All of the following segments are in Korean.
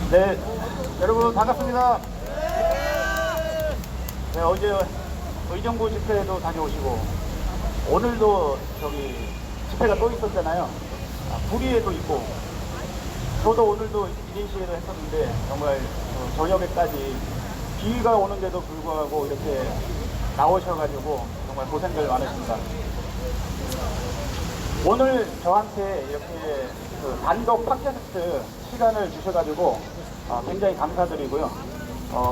네, 여러분 반갑습니다. 네, 어제 의정부 집회도 다녀오시고 오늘도 저기 집회가 또 있었잖아요. 구리에도 있고 저도 오늘도 1인 시위를 했었는데 정말 저녁에까지 비가 오는데도 불구하고 이렇게 나오셔가지고 정말 고생들 많으십니다. 오늘 저한테 이렇게 단독 팟캐스트 시간을 주셔가지고 굉장히 감사드리고요.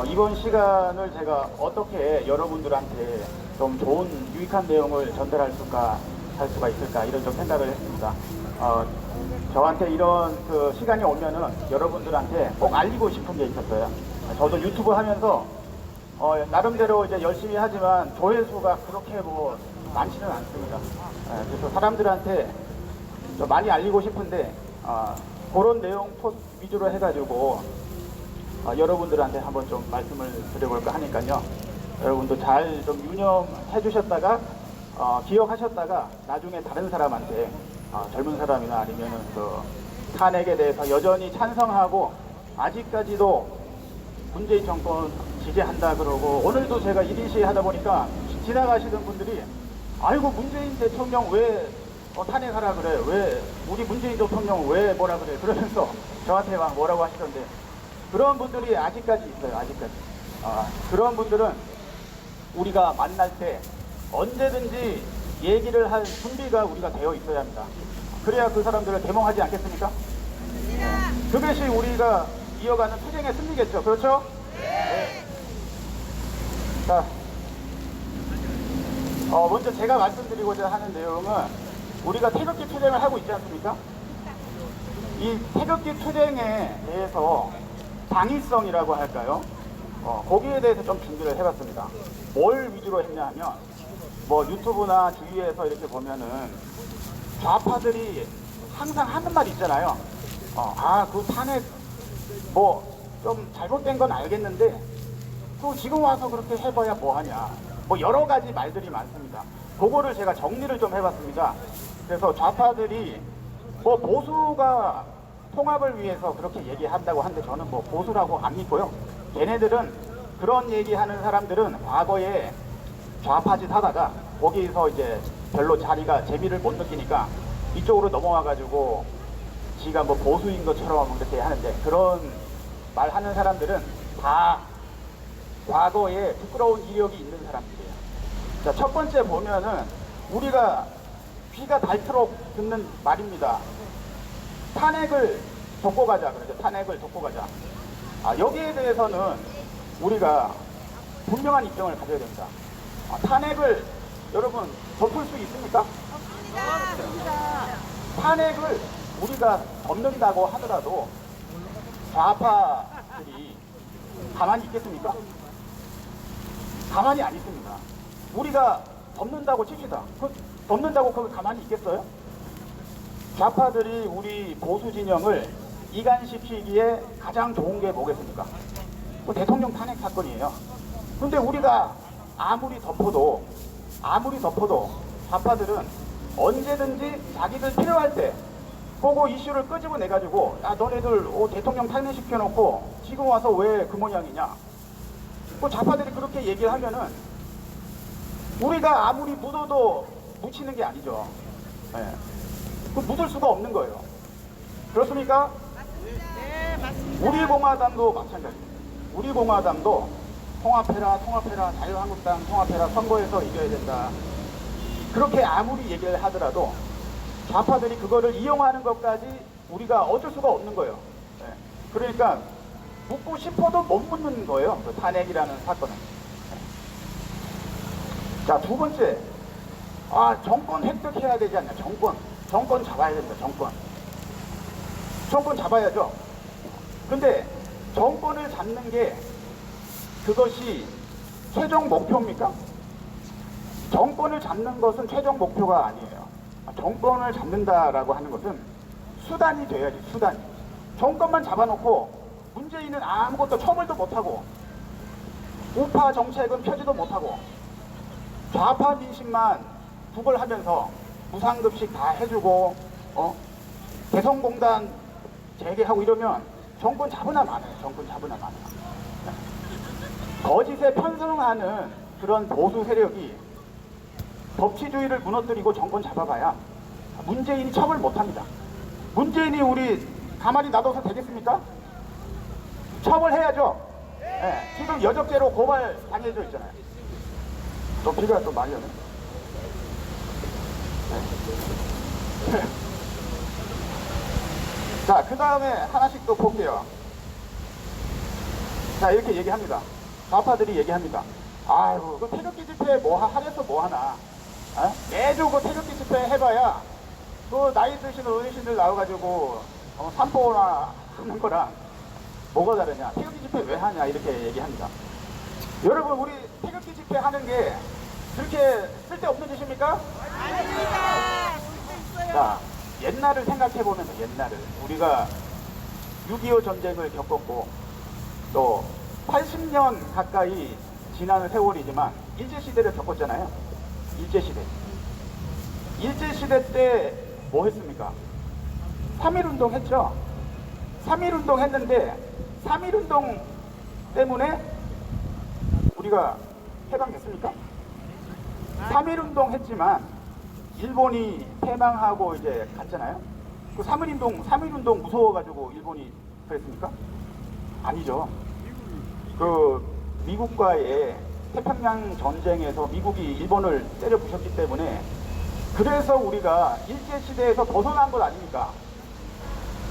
이번 시간을 제가 어떻게 여러분들한테 좀 좋은 유익한 내용을 전달할 수가 있을까 이런 좀 생각을 했습니다. 저한테 이런 시간이 오면은 여러분들한테 꼭 알리고 싶은 게 있었어요. 저도 유튜브 하면서 나름대로 이제 열심히 하지만 조회수가 그렇게 뭐 많지는 않습니다. 그래서 사람들한테 좀 많이 알리고 싶은데 그런 내용 위주로 해가지고 여러분들한테 한번 좀 말씀을 드려볼까 하니까요. 여러분도 잘 좀 유념해 주셨다가 기억하셨다가 나중에 다른 사람한테 젊은 사람이나 아니면은 탄핵에 대해서 여전히 찬성하고 아직까지도 문재인 정권 지지한다 그러고 오늘도 제가 1인 시위 하다 보니까 지나가시는 분들이 아이고 문재인 대통령 왜 탄핵하라 그래, 왜 우리 문재인 대통령 왜 뭐라 그래 그러면서 저한테 막 뭐라고 하시던데 그런 분들이 아직까지 있어요. 아직까지 그런 분들은 우리가 만날 때 언제든지 얘기를 할 준비가 우리가 되어 있어야 합니다. 그래야 그 사람들을 대몽하지 않겠습니까? 그것이 우리가 이어가는 투쟁의 승리겠죠. 그렇죠? 네. 자, 먼저 제가 말씀드리고자 하는 내용은 우리가 태극기 투쟁을 하고 있지 않습니까? 이 태극기 투쟁에 대해서 당위성이라고 할까요? 거기에 대해서 좀 준비를 해봤습니다. 뭘 위주로 했냐 하면 뭐 유튜브나 주위에서 이렇게 보면은 좌파들이 항상 하는 말 있잖아요. 그 탄핵 뭐 좀 잘못된 건 알겠는데 또 지금 와서 그렇게 해봐야 뭐하냐. 뭐 여러 가지 말들이 많습니다. 그거를 제가 정리를 좀 해봤습니다. 그래서 좌파들이 뭐 보수가 통합을 위해서 그렇게 얘기한다고 하는데 저는 뭐 보수라고 안 믿고요. 걔네들은 그런 얘기하는 사람들은 과거에 좌파짓 하다가 거기서 이제 별로 재미를 못 느끼니까 이쪽으로 넘어와가지고 지가 뭐 보수인 것처럼 그렇게 하는데 그런 말 하는 사람들은 다 과거에 부끄러운 이력이 있는 사람들이에요. 자, 첫 번째 보면은 우리가 귀가 닳도록 듣는 말입니다. 탄핵을 돕고 가자. 그러죠. 탄핵을 돕고 가자. 여기에 대해서는 우리가 분명한 입장을 가져야 됩니다. 탄핵을 여러분 덮을 수 있습니까? 없습니다. 탄핵을 우리가 덮는다고 하더라도 좌파들이 가만히 있겠습니까? 가만히 안 있습니다. 우리가 덮는다고 칩시다. 덮는다고 그걸 가만히 있겠어요? 좌파들이 우리 보수 진영을 이간시키기에 가장 좋은 게 뭐겠습니까? 대통령 탄핵 사건이에요. 근데 우리가 아무리 덮어도 좌파들은 언제든지 자기들 필요할 때 그거 이슈를 끄집어내가지고 너네들 대통령 탄핵시켜놓고 지금 와서 왜 그 모양이냐. 좌파들이 그렇게 얘기를 하면은 우리가 아무리 묻어도 묻히는 게 아니죠. 네. 묻을 수가 없는 거예요. 그렇습니까? 네, 맞습니다. 우리 공화당도 마찬가지입니다. 우리 공화당도 통합해라, 자유한국당 통합해라, 선거에서 이겨야 된다. 그렇게 아무리 얘기를 하더라도 좌파들이 그거를 이용하는 것까지 우리가 어쩔 수가 없는 거예요. 네. 그러니까 묻고 싶어도 못 묻는 거예요. 그 탄핵이라는 사건은. 네. 자, 두 번째. 정권 획득해야 되지 않냐. 정권 잡아야 됩니다. 정권 잡아야죠. 근데 정권을 잡는 게 그것이 최종 목표입니까? 정권을 잡는 것은 최종 목표가 아니에요. 정권을 잡는다라고 하는 것은 수단이 돼야지. 수단이. 정권만 잡아놓고 문재인은 아무것도 처벌도 못하고 우파 정책은 펴지도 못하고 좌파 민심만 구걸하면서 무상급식 다 해주고 개성공단 재개하고 이러면 정권 잡으나 마나요. 정권 잡으나 마나요. 거짓에 편승하는 그런 보수 세력이 법치주의를 무너뜨리고 정권 잡아봐야 문재인이 처벌 못합니다. 문재인이 우리 가만히 놔둬서 되겠습니까? 처벌해야죠. 네, 지금 여적죄로 고발 당해져 있잖아요. 또 비가 또 많이 오네. 네. 자, 그 다음에 하나씩 또 볼게요. 자, 이렇게 얘기합니다. 좌파들이 얘기합니다. 아유, 그 태극기 집회 하래서 뭐 하나. 매주 그 태극기 집회 해봐야 그 나이 드신 어르신들 나와가지고 산보나 하는 거랑 뭐가 다르냐. 태극기 집회 왜 하냐. 이렇게 얘기합니다. 여러분, 우리 태극기 집회 하는 게 그렇게 쓸데없는 짓입니까? 아닙니다. 자, 옛날을 생각해보면서 옛날을 우리가 6.25 전쟁을 겪었고 또 80년 가까이 지난 세월이지만 일제시대를 겪었잖아요. 일제시대. 일제시대 때 뭐 했습니까? 3.1운동 했죠. 3.1운동 했는데 3.1운동 때문에 우리가 해방됐습니까? 3.1운동 했지만 일본이 패망하고 이제 갔잖아요. 그 3.1운동 무서워가지고 일본이 그랬습니까? 아니죠. 그 미국과의 태평양 전쟁에서 미국이 일본을 때려 부셨기 때문에 그래서 우리가 일제시대에서 벗어난 것 아닙니까?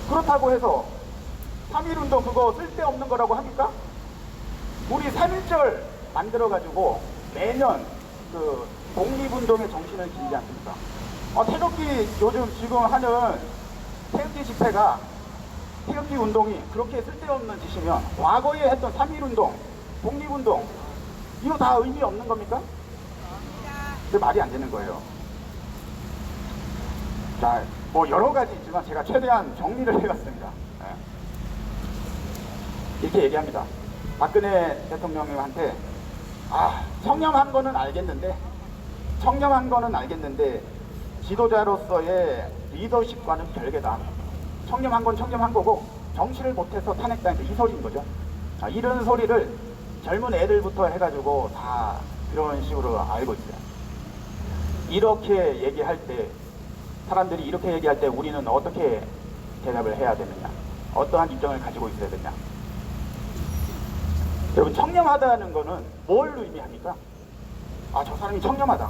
그렇다고 해서 3.1운동 그거 쓸데없는 거라고 합니까? 우리 3.1절 만들어가지고 매년 그 독립운동의 정신을 기리지 않습니까? 태극기 요즘 지금 하는 태극기 집회가 태극기 운동이 그렇게 쓸데없는 짓이면 과거에 했던 3.1운동, 독립운동 이거 다 의미 없는 겁니까? 그 말이 안 되는 거예요. 자, 뭐 여러 가지 있지만 제가 최대한 정리를 해봤습니다. 이렇게 얘기합니다. 박근혜 대통령님한테 청렴한 거는 알겠는데 지도자로서의 리더십과는 별개다. 청렴한 건 청렴한 거고 정치를 못해서 탄핵당했다. 이 소리인 거죠. 이런 소리를 젊은 애들부터 해가지고 다 그런 식으로 알고 있어요. 이렇게 얘기할 때 사람들이 이렇게 얘기할 때 우리는 어떻게 대답을 해야 되느냐, 어떠한 입장을 가지고 있어야 되냐. 여러분, 청렴하다는 거는 뭘 의미합니까? 저 사람이 청렴하다.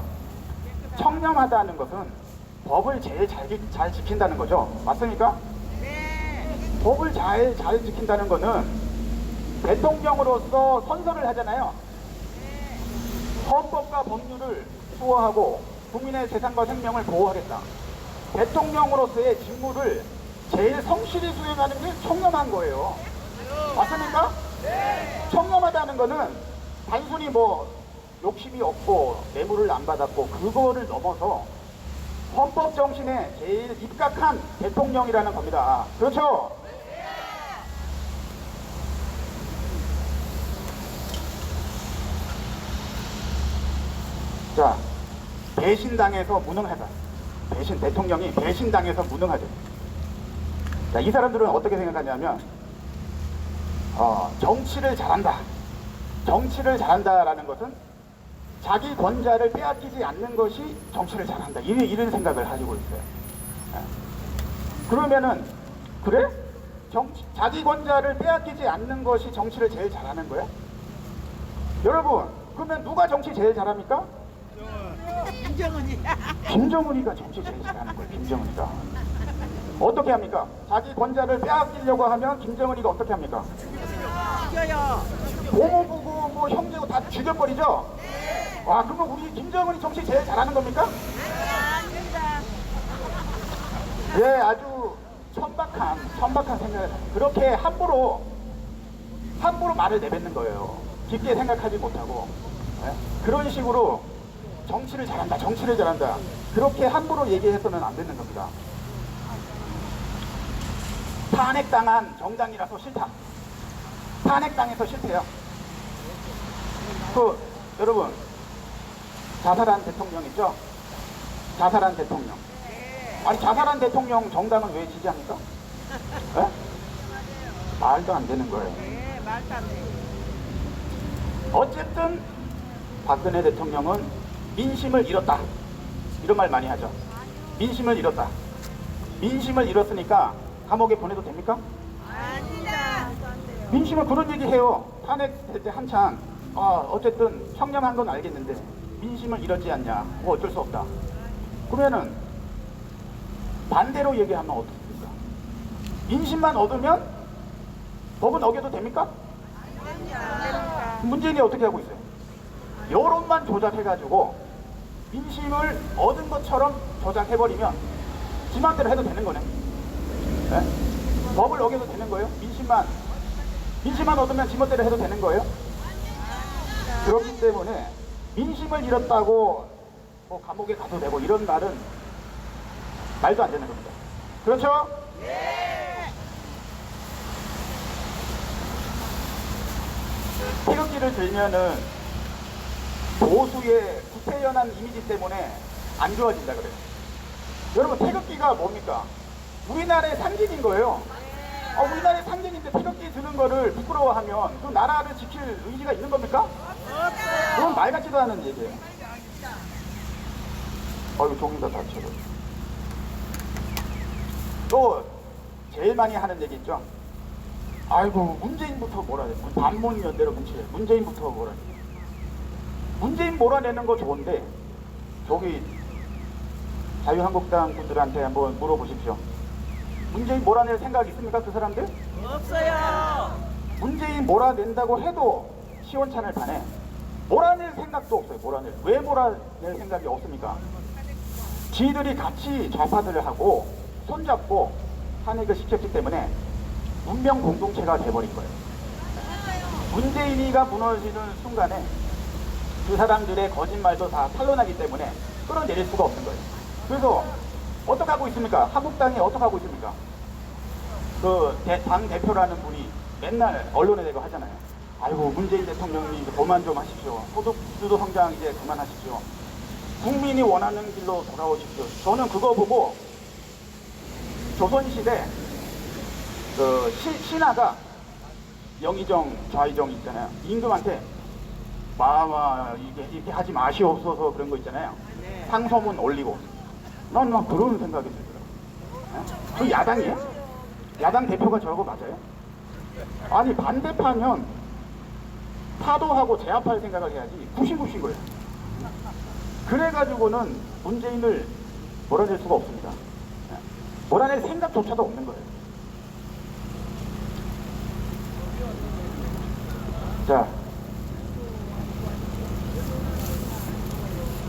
청렴하다는 것은 법을 제일 잘 지킨다는 거죠. 맞습니까? 네. 법을 잘 지킨다는 거는 대통령으로서 선서를 하잖아요. 헌법과 법률을 수호하고 국민의 재산과 생명을 보호하겠다. 대통령으로서의 직무를 제일 성실히 수행하는 게 청렴한 거예요. 맞습니까? 청렴하다는 거는 단순히 뭐 욕심이 없고 뇌물을 안 받았고 그거를 넘어서 헌법 정신에 제일 입각한 대통령이라는 겁니다. 그렇죠? 자, 배신당해서 무능하다. 대통령이 배신당해서 무능하죠. 자, 이 사람들은 어떻게 생각하냐면 정치를 잘한다. 정치를 잘한다라는 것은 자기 권자를 빼앗기지 않는 것이 정치를 잘한다. 이런 생각을 가지고 있어요. 그러면은 그래? 자기 권자를 빼앗기지 않는 것이 정치를 제일 잘하는 거야? 여러분, 그러면 누가 정치 제일 잘합니까? 김정은이. 김정은이가 정치 제일 잘하는 거예요. 김정은이가. 어떻게 합니까? 자기 권자를 빼앗기려고 하면 김정은이가 어떻게 합니까? 죽여요. 고모부고 뭐 형제고 다 죽여버리죠? 와, 그러면 우리 김정은이 정치 제일 잘하는 겁니까? 아닙니다. 예, 아주 천박한 생각을 그렇게 함부로 말을 내뱉는 거예요. 깊게 생각하지 못하고. 그런 식으로 정치를 잘한다. 그렇게 함부로 얘기해서는 안 되는 겁니다. 탄핵당한 정당이라서 싫다. 탄핵당해서 싫대요. 여러분, 자살한 대통령 있죠? 자살한 대통령. 아니, 자살한 대통령 정당은 왜 지지합니까? 예? 말도 안 되는 거예요. 네, 말도 안 돼. 어쨌든 박근혜 대통령은 민심을 잃었다. 이런 말 많이 하죠. 민심을 잃었다. 민심을 잃었으니까 감옥에 보내도 됩니까? 아니다. 민심은 그런 얘기 해요. 탄핵될 때 한창 어쨌든 청렴한 건 알겠는데 민심을 잃었지 않냐. 뭐 어쩔 수 없다. 그러면은 반대로 얘기하면 어떻습니까? 민심만 얻으면 법은 어겨도 됩니까? 문재인이 어떻게 하고 있어요? 여론만 조작해가지고 민심을 얻은 것처럼 조작해버리면 지 맘대로 해도 되는 거네. 네? 법을 어겨도 되는 거예요? 민심만 얻으면 지 멋대로 해도 되는 거예요? 그렇기 때문에 민심을 잃었다고 뭐 감옥에 가도 되고 이런 말은 말도 안 되는 겁니다. 그렇죠? 태극기를 들면은 보수의 구태연한 이미지 때문에 안 좋아진다 그래요. 여러분, 태극기가 뭡니까? 우리나라의 상징인 거예요. 우리나라의 상징인데 태극기 드는 거를 부끄러워하면 그 나라를 지킬 의지가 있는 겁니까? 그건 말 같지도 않은 얘기예요. 이거 종이가 다쳐요. 또 제일 많이 하는 얘기 있죠. 아이고, 문재인부터 몰아내. 반문연대로 문제. 문재인부터 몰아내. 문재인 몰아내는 거 좋은데 저기 자유한국당 분들한테 한번 물어보십시오. 문재인 몰아낼 생각 있습니까? 그 사람들? 없어요. 문재인 몰아낸다고 해도 시원찮을 판에 몰아낼 생각도 없어요. 왜 몰아낼 생각이 없습니까? 지들이 같이 좌파들을 하고 손잡고 탄핵을 시켰기 때문에 문명 공동체가 돼버린 거예요. 문재인이가 무너지는 순간에 그 사람들의 거짓말도 다 탄로나기 때문에 끌어내릴 수가 없는 거예요. 그래서 어떻게 하고 있습니까? 한국당이 어떻게 하고 있습니까? 당 대표라는 분이 맨날 언론에 대고 하잖아요. 아이고, 문재인 대통령이 그만 좀 하십시오. 소득주도 성장 이제 그만하십시오. 국민이 원하는 길로 돌아오십시오. 저는 그거 보고 조선시대 신하가 영의정, 좌의정 있잖아요. 임금한테 이렇게 하지 마시옵소서 그런 거 있잖아요. 상소문 올리고. 난 그런 생각이 들더라고요. 저 야당이에요? 야당 대표가 저러고 맞아요? 아니, 반대파면 파도하고 제압할 생각을 해야지 굽신굽신 거예요. 그래가지고는 문재인을 몰아낼 수가 없습니다. 몰아낼 생각조차도 없는 거예요. 자,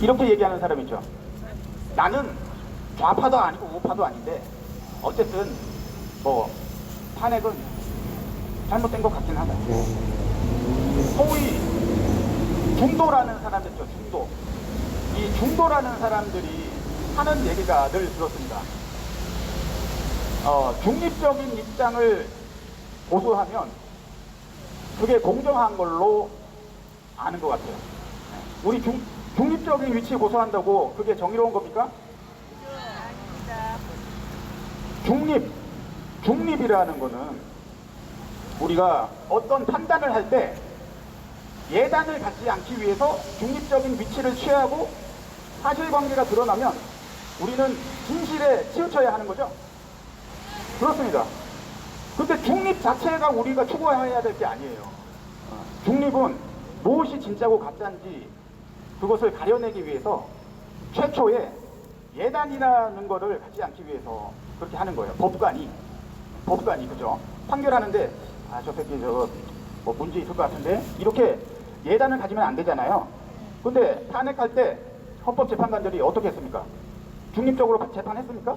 이렇게 얘기하는 사람 있죠. 나는 좌파도 아니고 우파도 아닌데 어쨌든 뭐 탄핵은 잘못된 것 같긴 하다. 소위 중도라는 사람들 있죠. 중도. 이 중도라는 사람들이 하는 얘기가 늘 들었습니다. 중립적인 입장을 보수하면 그게 공정한 걸로 아는 것 같아요. 우리 중립적인 위치 고수한다고 그게 정의로운 겁니까? 중립이라는 거는 우리가 어떤 판단을 할 때 예단을 갖지 않기 위해서 중립적인 위치를 취하고 사실관계가 드러나면 우리는 진실에 치우쳐야 하는 거죠. 그렇습니다. 근데 중립 자체가 우리가 추구해야 될 게 아니에요. 중립은 무엇이 진짜고 가짜인지 그것을 가려내기 위해서 최초에 예단이라는 거를 갖지 않기 위해서 그렇게 하는 거예요. 법관이 그죠? 판결하는데 저 새끼 뭐 문제 있을 것 같은데 이렇게 예단을 가지면 안 되잖아요. 근데 탄핵할 때 헌법재판관들이 어떻게 했습니까? 중립적으로 재판했습니까?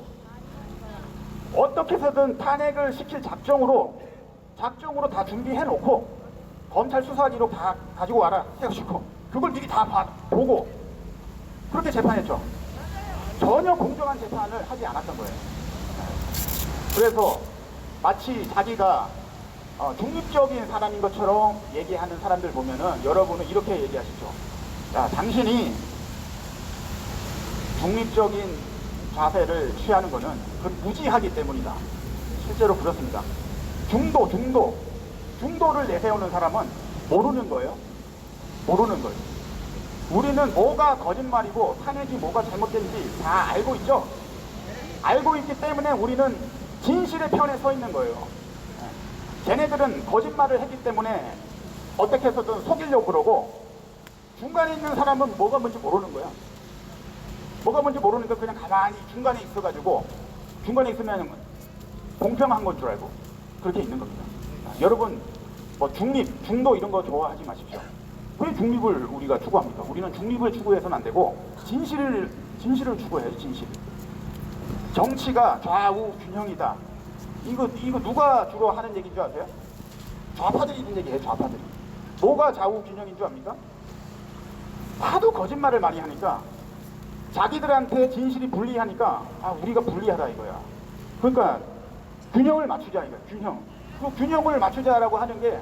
어떻게 해서든 탄핵을 시킬 작정으로 다 준비해 놓고 검찰 수사기록 다 가지고 와라 해가지고 그걸 미리 다 보고 그렇게 재판했죠. 전혀 공정한 재판을 하지 않았던 거예요. 그래서 마치 자기가 중립적인 사람인 것처럼 얘기하는 사람들 보면은 여러분은 이렇게 얘기하시죠. 야, 당신이 중립적인 자세를 취하는 것은 그 무지하기 때문이다. 실제로 그렇습니다. 중도를 내세우는 사람은 모르는 거예요. 모르는 거예요. 우리는 뭐가 거짓말이고 탄핵이 뭐가 잘못된지 다 알고 있죠. 알고 있기 때문에 우리는 진실의 편에 서 있는 거예요. 쟤네들은 거짓말을 했기 때문에 어떻게 해서든 속이려고 그러고, 중간에 있는 사람은 뭐가 뭔지 모르는 거야. 뭐가 뭔지 모르니까 그냥 가만히 중간에 있어가지고, 중간에 있으면 공평한 건 줄 알고 그렇게 있는 겁니다. 여러분, 뭐 중립, 중도 이런 거 좋아하지 마십시오. 왜 중립을 우리가 추구합니까? 우리는 중립을 추구해서는 안 되고 진실을 추구해야지. 진실. 정치가 좌우 균형이다. 이거 누가 주로 하는 얘기인 줄 아세요? 좌파들이 있는 얘기예요. 좌파들이. 뭐가 좌우 균형인 줄 압니까? 하도 거짓말을 많이 하니까, 자기들한테 진실이 불리하니까 우리가 불리하다 이거야. 그러니까 균형을 맞추자 이거야. 그 균형을 맞추자라고 하는 게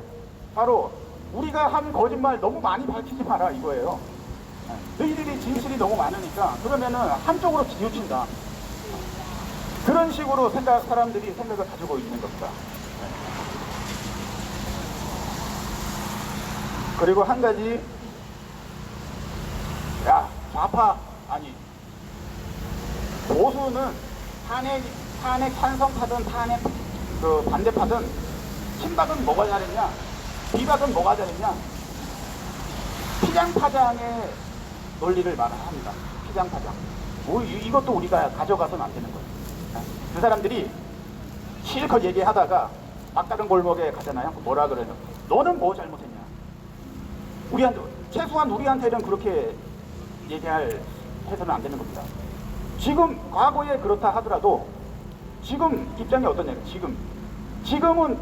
바로 우리가 한 거짓말 너무 많이 밝히지 마라 이거예요. 너희들이 진실이 너무 많으니까 그러면은 한쪽으로 치우친다. 그런 식으로 사람들이 생각을 가지고 있는 겁니다. 그리고 한 가지, 좌파, 아니, 보수는 탄핵 찬성파든 탄핵 반대파든 친박은 뭐가 잘했냐, 비박은 뭐가 잘했냐, 피장파장의 논리를 말합니다. 피장파장. 이것도 우리가 가져가서는 안 되는 거예요. 그 사람들이 실컷 얘기하다가 막다른 골목에 가잖아요. 뭐라 그래요? 너는 뭐 잘못했냐? 최소한 우리한테는 그렇게 해서는 안 되는 겁니다. 지금 과거에 그렇다 하더라도 지금 입장이 어떠냐면, 지금은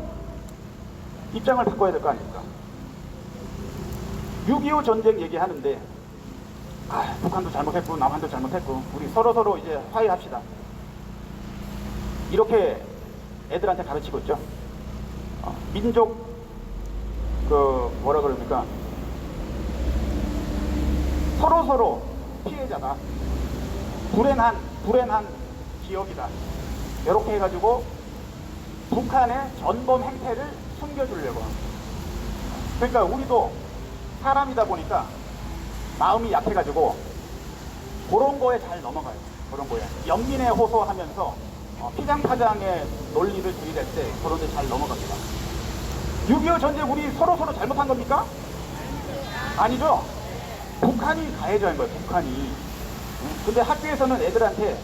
입장을 바꿔야 될 거 아닙니까? 6.25 전쟁 얘기하는데 북한도 잘못했고 남한도 잘못했고 우리 서로 이제 화해합시다. 이렇게 애들한테 가르치고 있죠. 민족 뭐라 그럽니까? 서로 피해자다. 불행한 기억이다. 이렇게 해가지고 북한의 전범 행태를 숨겨주려고 합니다. 그러니까 우리도 사람이다 보니까 마음이 약해가지고 그런 거에 잘 넘어가요. 그런 거에 연민에 호소하면서 피장파장의 논리를 들이댈 때 그런 데 잘 넘어갑니다. 6.25 전쟁 우리 서로 잘못한 겁니까? 아니죠. 북한이 가해자인 거예요. 북한이. 근데 학교에서는 애들한테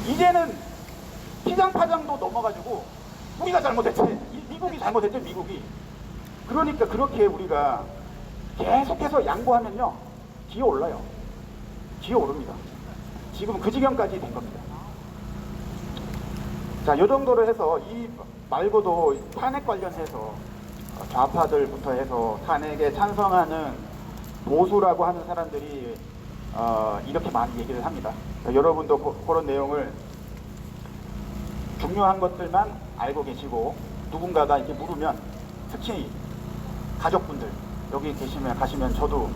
이제는 피장파장도 넘어가지고 우리가 잘못했지, 미국이 잘못했죠. 미국이. 그러니까 그렇게 우리가 계속해서 양보하면요 기어올라요. 기어오릅니다. 지금 그 지경까지 된 겁니다. 자, 요 정도로 해서 이 말고도 탄핵 관련해서 좌파들부터 해서 탄핵에 찬성하는 보수라고 하는 사람들이 이렇게 많이 얘기를 합니다. 여러분도 그런 내용을 중요한 것들만 알고 계시고, 누군가가 이렇게 물으면, 특히 가족분들 여기 가시면 저도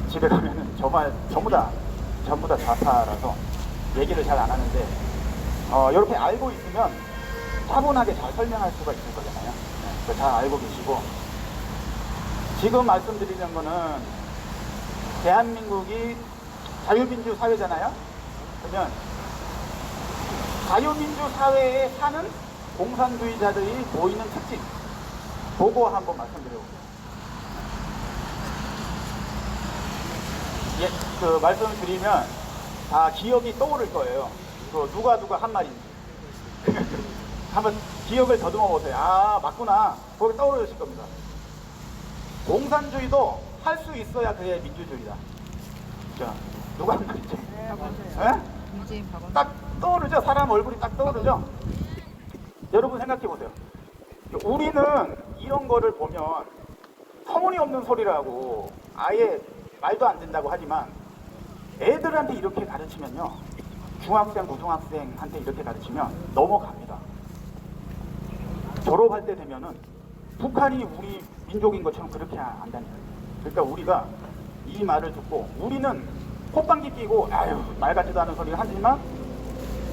집에 가면은 전부 다 좌파라서 얘기를 잘 안 하는데, 이렇게 알고 있으면 차분하게 잘 설명할 수가 있을 거잖아요. 잘 알고 계시고, 지금 말씀드리는 거는 대한민국이 자유민주 사회잖아요. 그러면 자유민주 사회에 사는 공산주의자들이 보이는 특징, 보고 한번 말씀드려볼게요. 말씀을 드리면 다 기억이 떠오를 거예요. 누가 한 말인지. 한번 기억을 더듬어 보세요. 맞구나. 거기 떠오르실 겁니다. 공산주의도 할 수 있어야 그게 민주주의다. 자, 누가 한 말이죠? 네? 딱 떠오르죠? 사람 얼굴이 딱 떠오르죠? 여러분 생각해 보세요. 우리는 이런 거를 보면 터무니없는 소리라고 아예 말도 안 된다고 하지만, 애들한테 이렇게 가르치면요, 중학생, 고등학생한테 이렇게 가르치면 넘어갑니다. 졸업할 때 되면은 북한이 우리 민족인 것처럼 그렇게 안다니까요. 그러니까 우리가 이 말을 듣고, 우리는 콧방귀 끼고 아유 말 같지도 않은 소리를 하지만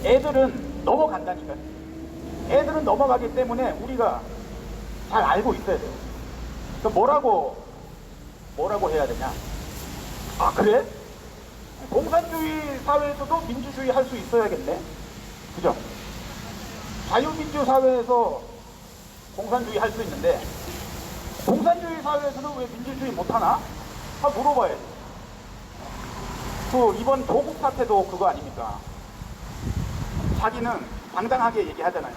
애들은 넘어간다니까. 애들은 넘어가기 때문에 우리가 잘 알고 있어야 돼요. 그럼 뭐라고 해야 되냐? 아 그래? 공산주의 사회에서도 민주주의 할 수 있어야겠네. 그죠? 자유민주 사회에서 공산주의 할 수 있는데 공산주의 사회에서는 왜 민주주의 못하나? 물어봐야지. 이번 조국 사태도 그거 아닙니까? 자기는 당당하게 얘기하잖아요.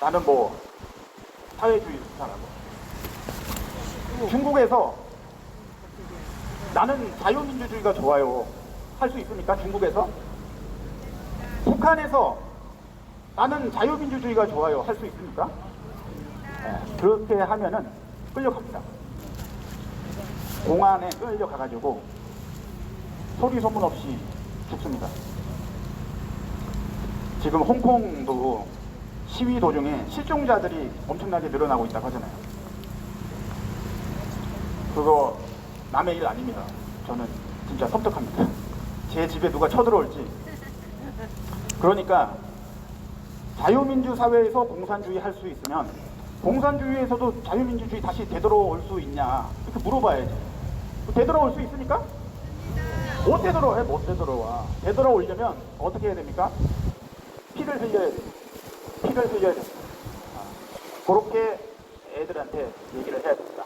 나는 뭐 사회주의 국가라고. 중국에서 나는 자유민주주의가 좋아요. 할 수 있습니까? 중국에서? 북한에서 나는 자유민주주의가 좋아요. 할 수 있습니까? 네, 그렇게 하면은 끌려갑니다. 공안에 끌려가가지고 소리 소문 없이 죽습니다. 지금 홍콩도 시위 도중에 실종자들이 엄청나게 늘어나고 있다고 하잖아요. 그거 남의 일 아닙니다. 저는 진짜 섬뜩합니다. 제 집에 누가 쳐들어올지. 그러니까 자유민주 사회에서 공산주의 할 수 있으면 공산주의에서도 자유민주주의 다시 되돌아올 수 있냐 이렇게 물어봐야지. 되돌아올 수 있습니까? 못 되돌아와. 못 되돌아와. 되돌아오려면 어떻게 해야 됩니까? 피를 흘려야 돼. 피를 흘려야 돼. 그렇게 애들한테 얘기를 해야 됩니다.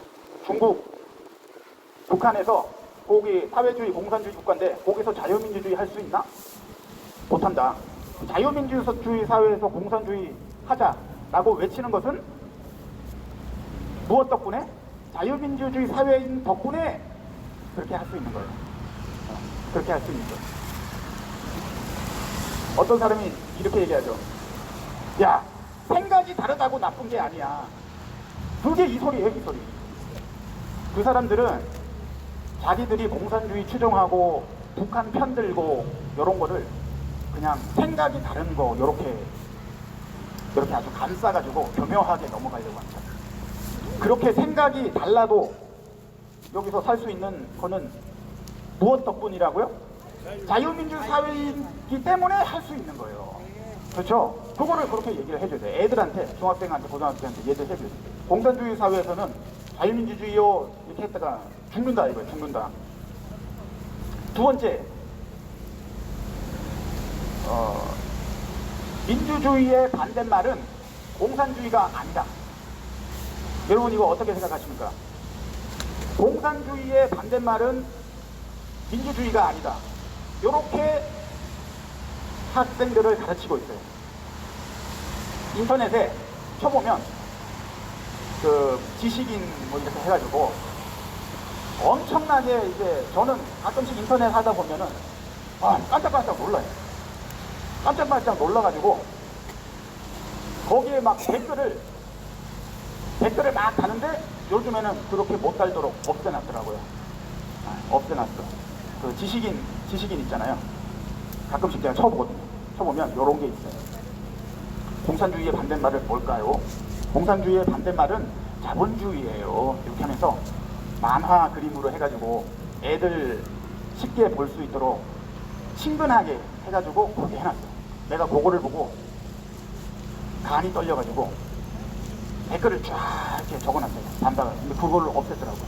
북한에서 거기 사회주의 공산주의 국가인데 거기서 자유민주주의 할 수 있나? 못한다. 자유민주주의 사회에서 공산주의 하자라고 외치는 것은 무엇 덕분에? 자유민주주의 사회인 덕분에 그렇게 할 수 있는 거예요. 그렇게 할 수 있는 거예요. 어떤 사람이 이렇게 얘기하죠. 야, 생각이 다르다고 나쁜 게 아니야. 그게 이 소리예요, 이 소리. 그 사람들은 자기들이 공산주의 추종하고 북한 편들고 이런 거를 그냥 생각이 다른 거 이렇게 아주 감싸가지고 교묘하게 넘어가려고 합니다. 그렇게 생각이 달라도 여기서 살 수 있는 거는 무엇 덕분이라고요? 자유민주 사회이기 때문에 할 수 있는 거예요. 그렇죠? 그거를 그렇게 얘기를 해줘야 돼. 애들한테, 중학생한테, 고등학생한테 얘기를 해줘야 돼. 공산주의 사회에서는 자유민주주의요 이렇게 했다가 죽는다 이거예요. 죽는다. 두 번째, 민주주의의 반대말은 공산주의가 아니다. 여러분 이거 어떻게 생각하십니까? 공산주의의 반대말은 민주주의가 아니다. 이렇게 학생들을 가르치고 있어요. 인터넷에 쳐보면 그 지식인 뭐 이렇게 해가지고 엄청나게 이제 저는 가끔씩 인터넷 하다 보면은 깜짝깜짝 놀라요. 깜짝깜짝 놀라가지고 거기에 막 댓글을 막 다는데 요즘에는 그렇게 못 달도록 없애놨더라고요. 없애놨어. 그 지식인 있잖아요. 가끔씩 제가 쳐보거든요. 쳐보면 요런 게 있어요. 공산주의의 반대말은 뭘까요? 공산주의의 반대말은 자본주의예요. 이렇게 하면서 만화 그림으로 해가지고 애들 쉽게 볼 수 있도록 친근하게 해가지고 그렇게 해놨어요. 내가 그거를 보고 간이 떨려가지고 댓글을 쫙 이렇게 적어놨어요. 반박을. 근데 그걸로 없앴더라고요.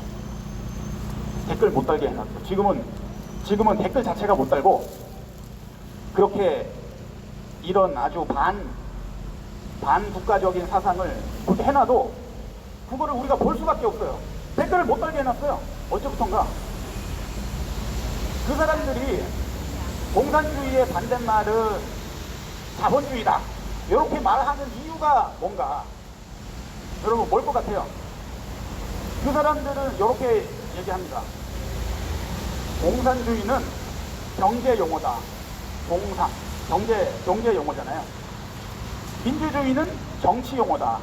댓글 못 달게 해놨어요. 지금은 댓글 자체가 못 달고 그렇게 이런 아주 반국가적인 사상을 그렇게 해놔도 그거를 우리가 볼 수밖에 없어요. 댓글을 못 달게 해놨어요. 언제부턴가. 그 사람들이 공산주의의 반대말은 자본주의다. 이렇게 말하는 이유가 뭔가 여러분 뭘 것 같아요? 그 사람들은 이렇게 얘기합니다. 공산주의는 경제 용어다. 경제 용어잖아요. 민주주의는 정치 용어다.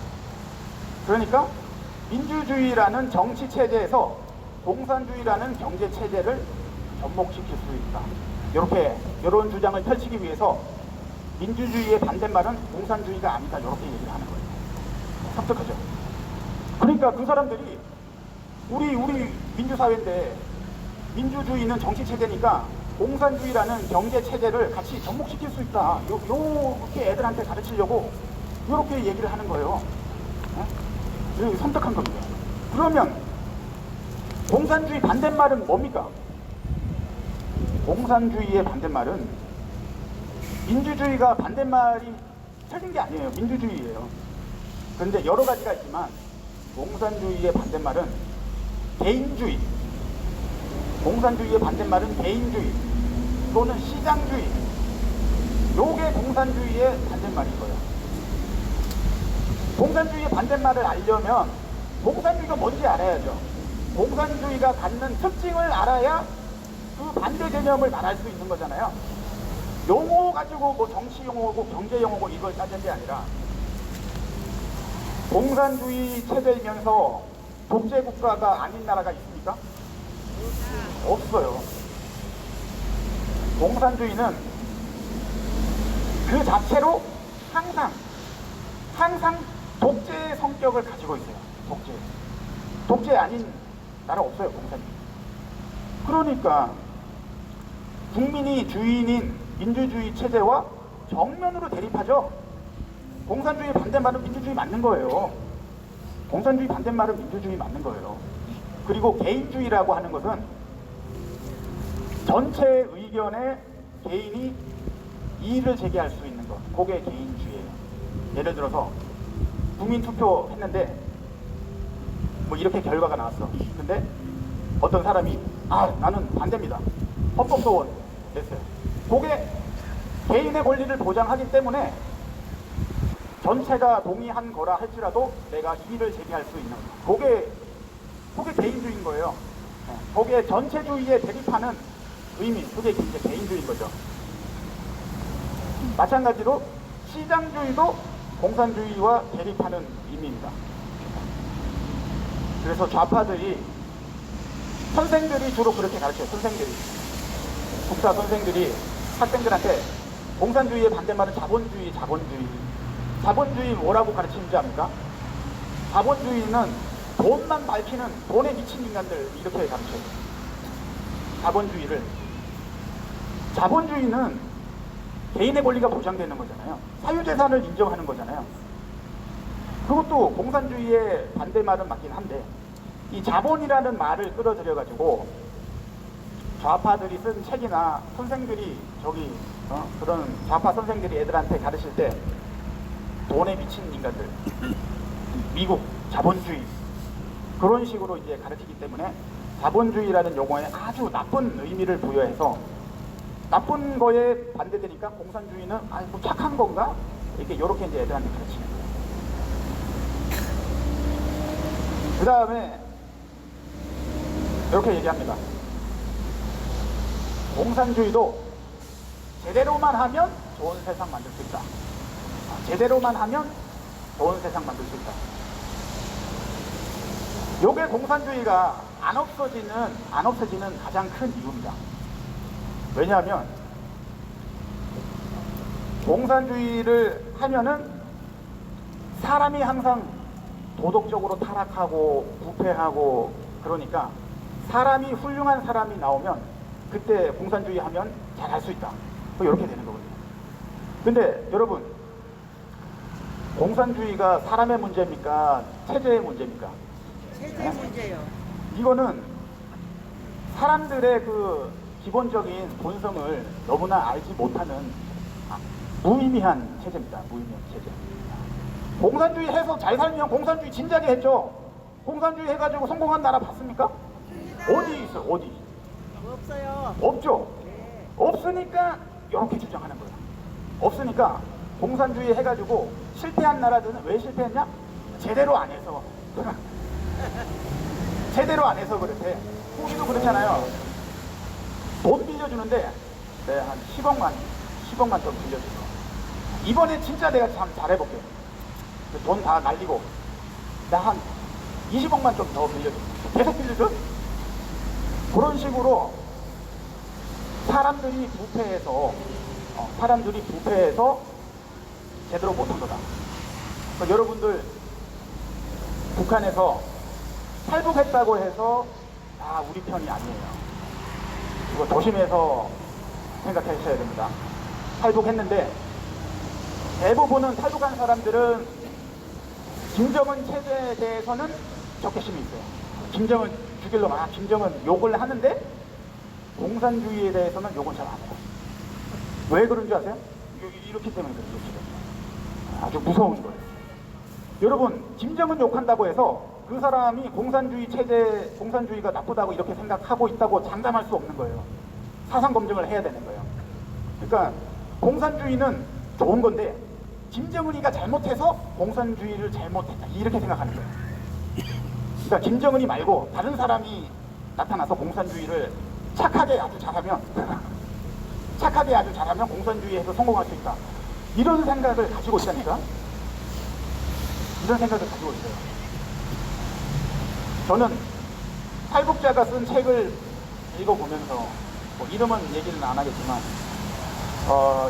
그러니까 민주주의라는 정치 체제에서 공산주의라는 경제 체제를 접목시킬 수 있다. 이런 주장을 펼치기 위해서 민주주의의 반대말은 공산주의가 아니다. 이렇게 얘기를 하는 거예요. 섬뜩하죠. 그러니까 그 사람들이 우리 민주사회인데 민주주의는 정치 체제니까 공산주의라는 경제 체제를 같이 접목시킬 수 있다. 요렇게 애들한테 가르치려고 요렇게 얘기를 하는 거예요. 네? 선택한 겁니다. 그러면 공산주의 반대말은 뭡니까? 공산주의의 반대말은 민주주의가 반대말이 틀린 게 아니에요. 민주주의예요. 그런데 여러 가지가 있지만 공산주의의 반대말은 개인주의, 공산주의의 반대말은 개인주의 또는 시장주의, 요게 공산주의의 반대말인 거예요. 공산주의의 반대말을 알려면 공산주의가 뭔지 알아야죠. 공산주의가 갖는 특징을 알아야 그 반대 개념을 말할 수 있는 거잖아요. 용어 가지고 뭐 정치 용어고 경제 용어고 이걸 따지는 게 아니라 공산주의 체제이면서 독재 국가가 아닌 나라가 있습니까? 없어요. 공산주의는 그 자체로 항상 독재의 성격을 가지고 있어요. 독재 아닌 나라 없어요, 공산주의. 그러니까 국민이 주인인 민주주의 체제와 정면으로 대립하죠. 공산주의 반대말은 민주주의 맞는 거예요. 공산주의 반대말은 민주주의 맞는 거예요. 그리고 개인주의라고 하는 것은 전체 의견에 개인이 이의를 제기할 수 있는 것, 그게 개인주의예요. 예를 들어서 국민투표 했는데 뭐 이렇게 결과가 나왔어. 근데 어떤 사람이 나는 반대입니다. 헌법소원 냈어요. 그게 개인의 권리를 보장하기 때문에 전체가 동의한 거라 할지라도 내가 이의를 제기할 수 있는 그게 개인주의인 거예요. 거기에 전체주의에 대립하는 의미, 그게 이제 개인주의인 거죠. 마찬가지로 시장주의도 공산주의와 대립하는 의미입니다. 그래서 좌파들이 선생들이 주로 그렇게 가르쳐요. 선생들이 국사 선생들이 학생들한테 공산주의의 반대말은 자본주의 뭐라고 가르치는지 압니까? 자본주의는 돈만 밝히는 돈에 미친 인간들 이렇게 가르쳐요. 자본주의는 개인의 권리가 보장되는 거잖아요. 사유재산을 인정하는 거잖아요. 그것도 공산주의의 반대말은 맞긴 한데 이 자본이라는 말을 끌어들여가지고 좌파들이 쓴 책이나 선생들이 그런 좌파 선생들이 애들한테 가르칠 때 돈에 미친 인간들, 미국 자본주의 그런 식으로 이제 가르치기 때문에 자본주의라는 용어에 아주 나쁜 의미를 부여해서 나쁜 거에 반대되니까 공산주의는 뭐 착한 건가? 이렇게 이제 애들한테 가르치는 거예요. 그 다음에 이렇게 얘기합니다. 공산주의도 제대로만 하면 좋은 세상 만들 수 있다. 제대로만 하면 좋은 세상 만들 수 있다. 요게 공산주의가 안 없어지는 가장 큰 이유입니다. 왜냐하면 공산주의를 하면은 사람이 항상 도덕적으로 타락하고 부패하고 그러니까 사람이 훌륭한 사람이 나오면 그때 공산주의 하면 잘할 수 있다. 이렇게 되는 거거든요. 근데 여러분 공산주의가 사람의 문제입니까? 체제의 문제입니까? 체제 문제요. 이거는 사람들의 그 기본적인 본성을 너무나 알지 못하는 무의미한 체제입니다. 무의미한 체제. 공산주의 해서 잘 살면 공산주의 진작에 했죠. 공산주의 해가지고 성공한 나라 봤습니까? 어디 있어? 어디? 없어요. 없죠. 네. 없으니까 이렇게 주장하는 거야. 없으니까 공산주의 해가지고 실패한 나라들은 왜 실패했냐? 제대로 안 해서. 제대로 안 해서 그렇대. 우리도 그렇잖아요. 돈 빌려주는데 내가 한 10억만 좀 빌려줬어. 이번에 진짜 내가 참 잘해볼게. 돈 다 날리고 나 한 20억만 좀 더 빌려줬어. 계속 빌려줘? 그런 식으로 사람들이 부패해서 제대로 못한 거다. 그러니까 여러분들 북한에서 탈북했다고 해서 우리 편이 아니에요. 이거 조심해서 생각하셔야 됩니다. 탈북했는데 대부분은 탈북한 사람들은 김정은 체제에 대해서는 적개심이 있어요. 김정은 죽일러 막 김정은 욕을 하는데 공산주의에 대해서는 욕을 잘 안 해요. 왜 그런 줄 아세요? 이렇기 때문에 그래요. 아주 무서운 거예요. 여러분, 김정은 욕한다고 해서 그 사람이 공산주의 체제, 공산주의가 나쁘다고 이렇게 생각하고 있다고 장담할 수 없는 거예요. 사상 검증을 해야 되는 거예요. 그러니까 공산주의는 좋은 건데 김정은이가 잘못해서 공산주의를 잘못했다 이렇게 생각하는 거예요. 그러니까 김정은이 말고 다른 사람이 나타나서 공산주의를 착하게 아주 잘하면 착하게 아주 잘하면 공산주의에서 성공할 수 있다. 이런 생각을 가지고 있다니까. 이런 생각을 가지고 있어요. 저는 탈북자가 쓴 책을 읽어보면서 뭐 이름은 얘기는 안 하겠지만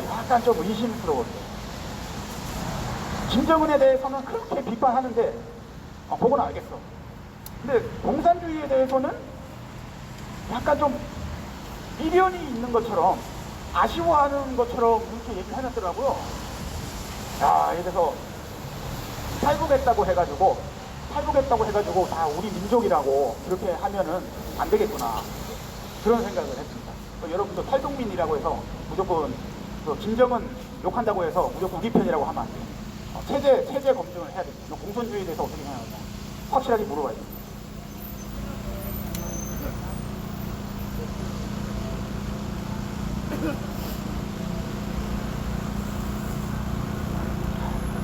약간 좀 의심스러웠어요. 김정은에 대해서는 그렇게 비판하는데 보고는 알겠어. 근데 공산주의에 대해서는 약간 좀 미련이 있는 것처럼 아쉬워하는 것처럼 이렇게 얘기를 해놨더라고요. 야, 이래서 탈북했다고 해가지고 다 우리 민족이라고 그렇게 하면은 안 되겠구나. 그런 생각을 했습니다. 여러분도 탈북민이라고 해서 무조건 김정은 욕한다고 해서 무조건 우리 편이라고 하면 안 돼요. 체제 검증을 해야 됩니다. 공산주의에 대해서 어떻게 생각하냐 확실하게 물어봐야 돼요.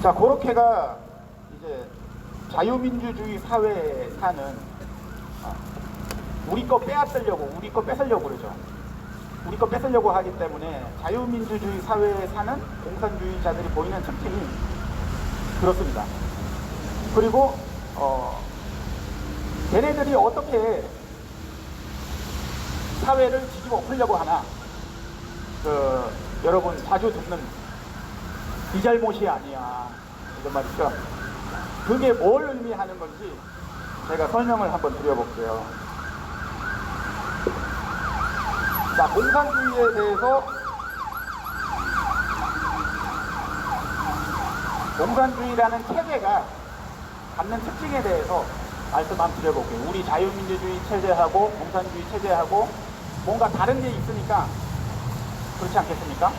자, 그렇게가 이제 자유민주주의 사회에 사는 우리 거 빼앗으려고, 우리 거 뺏으려고 그러죠. 우리 거 뺏으려고 하기 때문에 자유민주주의 사회에 사는 공산주의자들이 보이는 특징이 그렇습니다. 그리고 걔네들이 어떻게 사회를 뒤집어 엎으려고 하나, 여러분 자주 듣는 이 잘못이 아니야 이런 말 있죠. 그게 뭘 의미하는 건지 제가 설명을 한번 드려볼게요. 자, 공산주의에 대해서 공산주의라는 체제가 갖는 특징에 대해서 말씀 한번 드려볼게요. 우리 자유민주주의 체제하고 공산주의 체제하고 뭔가 다른 게 있으니까 그렇지 않겠습니까?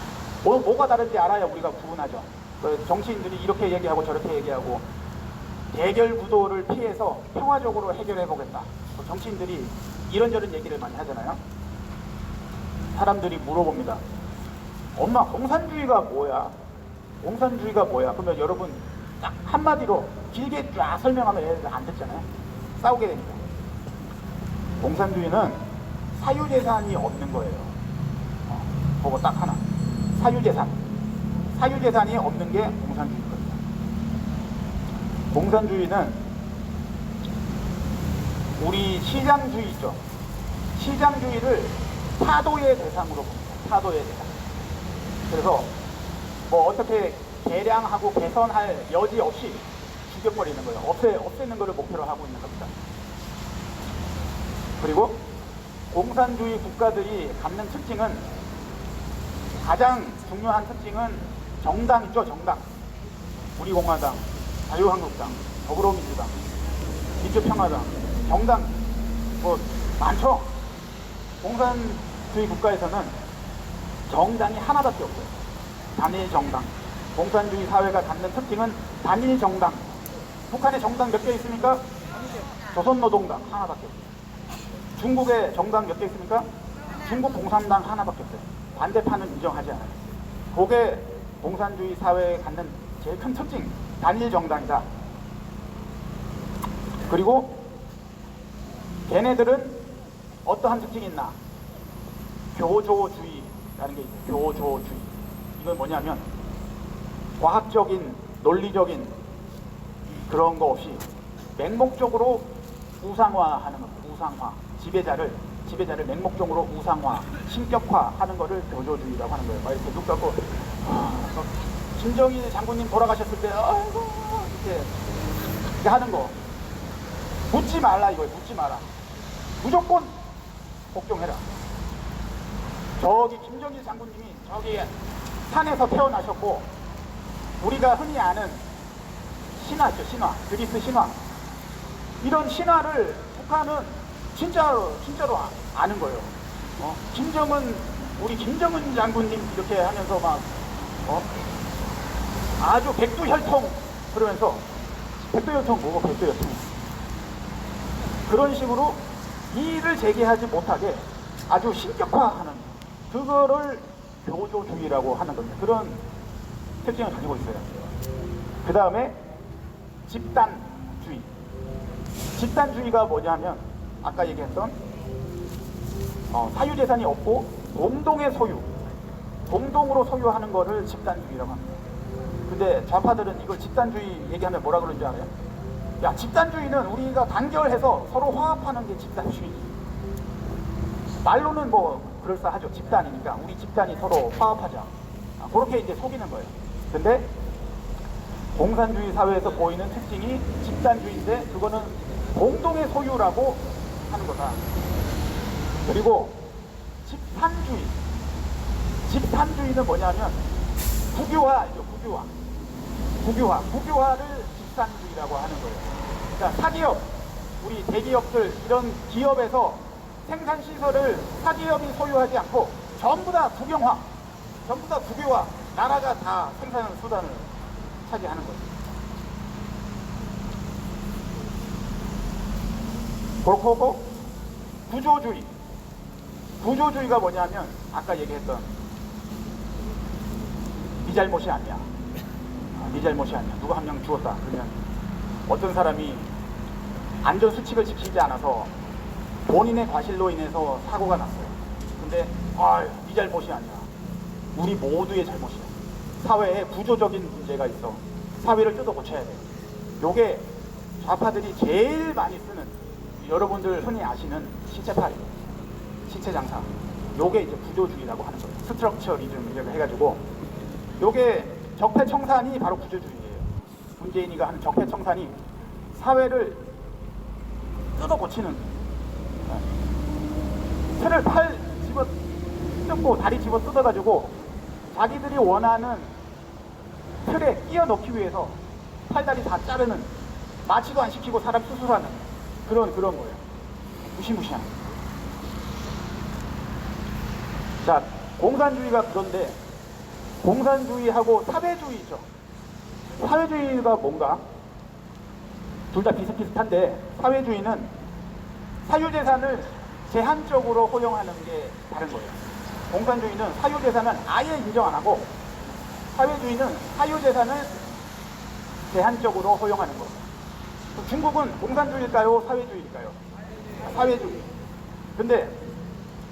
뭐가 다른지 알아야 우리가 구분하죠. 정치인들이 이렇게 얘기하고 저렇게 얘기하고 대결 구도를 피해서 평화적으로 해결해 보겠다. 정치인들이 이런저런 얘기를 많이 하잖아요. 사람들이 물어봅니다. 엄마, 공산주의가 뭐야? 공산주의가 뭐야? 그러면 여러분 딱 한마디로 길게 쫙 설명하면 얘네들 안 듣잖아요. 싸우게 됩니다. 공산주의는 사유재산이 없는 거예요. 그거 딱 하나. 사유재산이 없는 게 공산주의인 겁니다. 공산주의는 우리 시장주의 있죠. 시장주의를 타도의 대상으로 봅니다. 타도의 대상. 그래서 뭐 어떻게 개량하고 개선할 여지 없이 죽여버리는 거예요. 없애는 것을 목표로 하고 있는 겁니다. 그리고 공산주의 국가들이 갖는 특징은, 가장 중요한 특징은 정당 있죠. 정당. 우리공화당, 자유한국당, 더불어민주당, 민주평화당, 정당 뭐 많죠. 공산주의 국가에서는 정당이 하나밖에 없어요. 단일 정당. 공산주의 사회가 갖는 특징은 단일 정당. 북한에 정당 몇 개 있습니까? 조선노동당 하나밖에 없어요. 중국에 정당 몇 개 있습니까? 중국 공산당 하나밖에 없어요. 반대파는 인정하지 않아요. 그게 공산주의 사회에 갖는 제일 큰 특징, 단일 정당이다. 그리고 걔네들은 어떠한 특징이 있나? 교조주의라는 게 있어요. 교조주의. 이건 뭐냐면 과학적인, 논리적인 그런 거 없이 맹목적으로 우상화하는 겁니다. 우상화. 지배자를 맹목적으로 우상화, 신격화하는 거를 교조주의라고 하는 거예요. 막 이렇게 눈 감고 김정일 장군님 돌아가셨을 때 아이고 이렇게 하는 거 묻지 말라 이거예요. 묻지 마라. 무조건 복종해라. 저기 김정일 장군님이 저기 산에서 태어나셨고, 우리가 흔히 아는 신화죠, 신화. 그리스 신화. 이런 신화를 북한은 진짜로 아는 거예요. 우리 김정은 장군님 이렇게 하면서 막, 아주 백두혈통 그러면서, 백두혈통 뭐고, 백두혈통. 그런 식으로 이의를 제기하지 못하게 아주 신격화하는, 그거를 교조주의라고 하는 겁니다. 그런 특징을 가지고 있어요. 그 다음에 집단주의. 집단주의가 뭐냐면 아까 얘기했던 사유재산이 없고 공동의 소유, 공동으로 소유하는 거를 집단주의라고 합니다. 근데 좌파들은 이걸 집단주의 얘기하면 뭐라 그러는지 알아요? 야, 집단주의는 우리가 단결해서 서로 화합하는 게 집단주의지. 말로는 뭐 그럴싸하죠. 집단이니까 우리 집단이 서로 화합하자. 그렇게 이제 속이는 거예요. 근데 공산주의 사회에서 보이는 특징이 집단주의인데, 그거는 공동의 소유라고 하는 거다. 그리고 집산주의. 집산주의는 뭐냐면 국유화죠. 국유화를 집산주의라고 하는 거예요. 그러니까 사기업, 우리 대기업들, 이런 기업에서 생산시설을 사기업이 소유하지 않고 전부 다 국영화, 전부 다 국유화, 나라가 다 생산 수단을 차지하는 거죠. 그렇고 구조주의. 구조주의가 뭐냐면 아까 얘기했던 네 잘못이 아니야. 네 잘못이 아니야. 누가 한 명 죽었다 그러면 어떤 사람이 안전수칙을 지키지 않아서 본인의 과실로 인해서 사고가 났어요. 근데 네 잘못이 아니야. 우리 모두의 잘못이야. 사회에 구조적인 문제가 있어. 사회를 뜯어 고쳐야 돼. 요게 좌파들이 제일 많이 쓰는, 여러분들 흔히 아시는 시체팔이, 시체장사. 요게 이제 구조주의라고 하는 거예요. 스트럭처리즘 이렇게 해가지고, 요게 적폐청산이 바로 구조주의예요. 문재인이가 하는 적폐청산이 사회를 뜯어 고치는, 틀을 팔 집어 뜯고 다리 집어 뜯어가지고 자기들이 원하는 틀에 끼어 넣기 위해서 팔다리 다 자르는, 마취도 안 시키고 사람 수술하는 그런 거예요. 무시무시한. 자, 공산주의가 그런데 공산주의하고 사회주의죠. 사회주의가 뭔가? 둘 다 비슷비슷한데, 사회주의는 사유재산을 제한적으로 허용하는 게 다른 거예요. 공산주의는 사유재산은 아예 인정 안 하고, 사회주의는 사유재산을 제한적으로 허용하는 거예요. 중국은 공산주의일까요? 사회주의일까요? 사회주의. 근데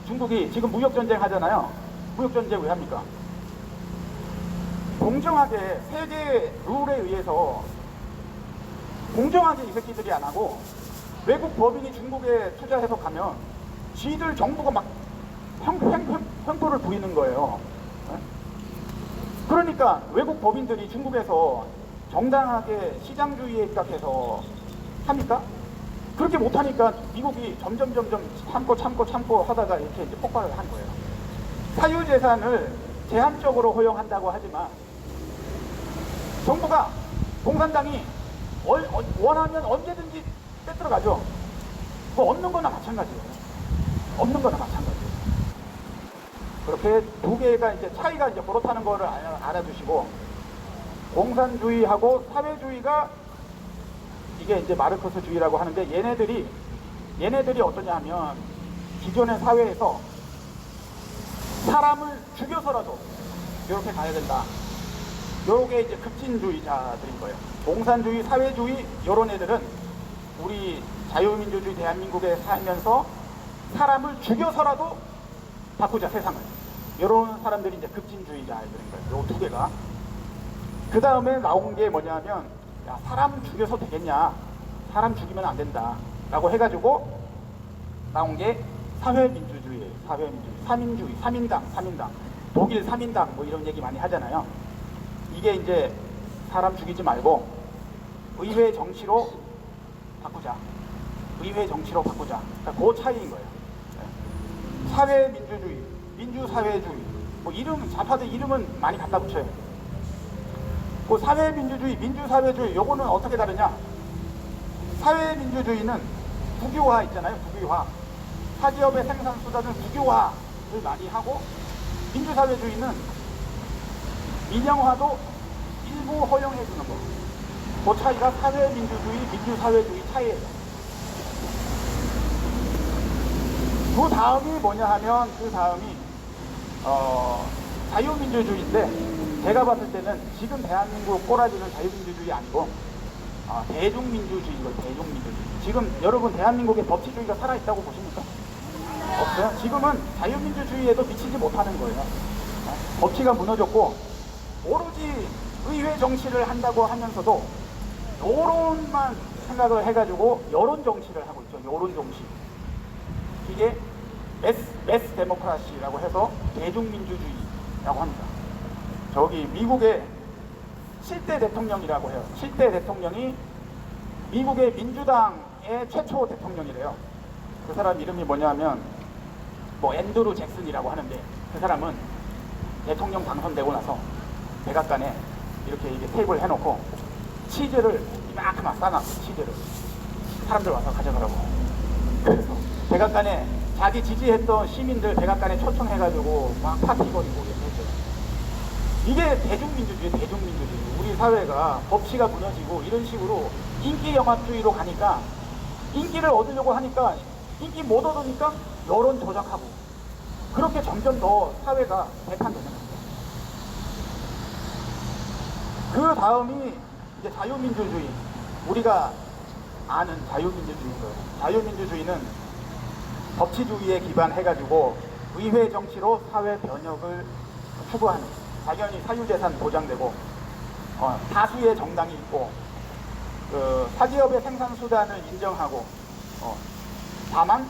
중국이 지금 무역전쟁 하잖아요. 무역전쟁 왜 합니까? 공정하게 세계 룰에 의해서 공정하게 이 새끼들이 안 하고, 외국 법인이 중국에 투자해서 가면 지들 정부가 막 횡포를 부리는 거예요. 그러니까 외국 법인들이 중국에서 정당하게 시장주의에 입각해서 합니까? 그렇게 못하니까 미국이 점점 참고 하다가 이렇게 이제 폭발을 한 거예요. 사유재산을 제한적으로 허용한다고 하지만 정부가, 공산당이 원하면 언제든지 뺏들어가죠. 뭐 없는 거나 마찬가지예요. 없는 거나 마찬가지예요. 그렇게 두 개가 이제 차이가 이제 그렇다는 거를 알아두시고, 공산주의하고 사회주의가 이게 이제 마르크스주의라고 하는데, 얘네들이 어떠냐 하면 기존의 사회에서 사람을 죽여서라도 이렇게 가야 된다. 요게 이제 급진주의자들인 거예요. 공산주의, 사회주의 요런 애들은 우리 자유민주주의 대한민국에 살면서 사람을 죽여서라도 바꾸자 세상을. 요런 사람들이 이제 급진주의자들인 거예요. 요 두 개가. 그 다음에 나온 게 뭐냐면, 야, 사람 죽여서 되겠냐? 사람 죽이면 안 된다. 라고 해가지고 나온 게 사회민주주의예요. 사회민주주의. 삼인당. 독일 3인당 뭐 이런 얘기 많이 하잖아요. 이게 이제 사람 죽이지 말고 의회 정치로 바꾸자. 그러니까 그 차이인 거예요. 사회민주주의. 민주사회주의, 뭐 이름, 좌파들 이름은 많이 갖다 붙여요. 그 사회민주주의, 민주사회주의, 요거는 어떻게 다르냐? 사회민주주의는 국유화 있잖아요, 국유화. 사기업의 생산수단을 국유화를 많이 하고, 민주사회주의는 민영화도 일부 허용해주는 거. 그 차이가 사회민주주의, 민주사회주의 차이예요. 그 다음이 뭐냐 하면, 그 다음이 자유민주주의인데, 제가 봤을 때는 지금 대한민국 꼬라지는 자유민주주의 아니고 대중민주주의고, 대중민주주의. 지금 여러분 대한민국의 법치주의가 살아있다고 보십니까? 없어요. 지금은 자유민주주의에도 미치지 못하는 거예요. 법치가 무너졌고, 오로지 의회 정치를 한다고 하면서도 여론만 생각을 해가지고 여론 정치를 하고 있죠. 여론 정치. 이게 매스 데모크라시라고 해서 대중민주주의라고 합니다. 저기 미국의 7대 대통령이라고 해요. 7대 대통령이 미국의 민주당의 최초 대통령이래요. 그 사람 이름이 뭐냐면 뭐 앤드루 잭슨이라고 하는데, 그 사람은 대통령 당선되고 나서 백악관에 이렇게 테이블 해놓고 치즈를 이만큼만 싸놨어. 치즈를 사람들 와서 가져가라고. 그래서 백악관에 자기 지지했던 시민들 백악관에 초청해가지고 막 파티 벌이고 이렇게 했죠. 이게 대중민주주의, 대중민주주의. 우리 사회가 법치가 무너지고 이런 식으로 인기영합주의로 가니까, 인기를 얻으려고 하니까 인기 못 얻으니까 여론 조작하고, 그렇게 점점 더 사회가 배탄되는 겁니다. 그 다음이 이제 자유민주주의. 우리가 아는 자유민주주의인 거예요. 자유민주주의는 법치주의에 기반해가지고 의회 정치로 사회 변혁을 추구하는, 당연히 사유재산 보장되고 다수의 정당이 있고, 그 사기업의 생산수단을 인정하고, 다만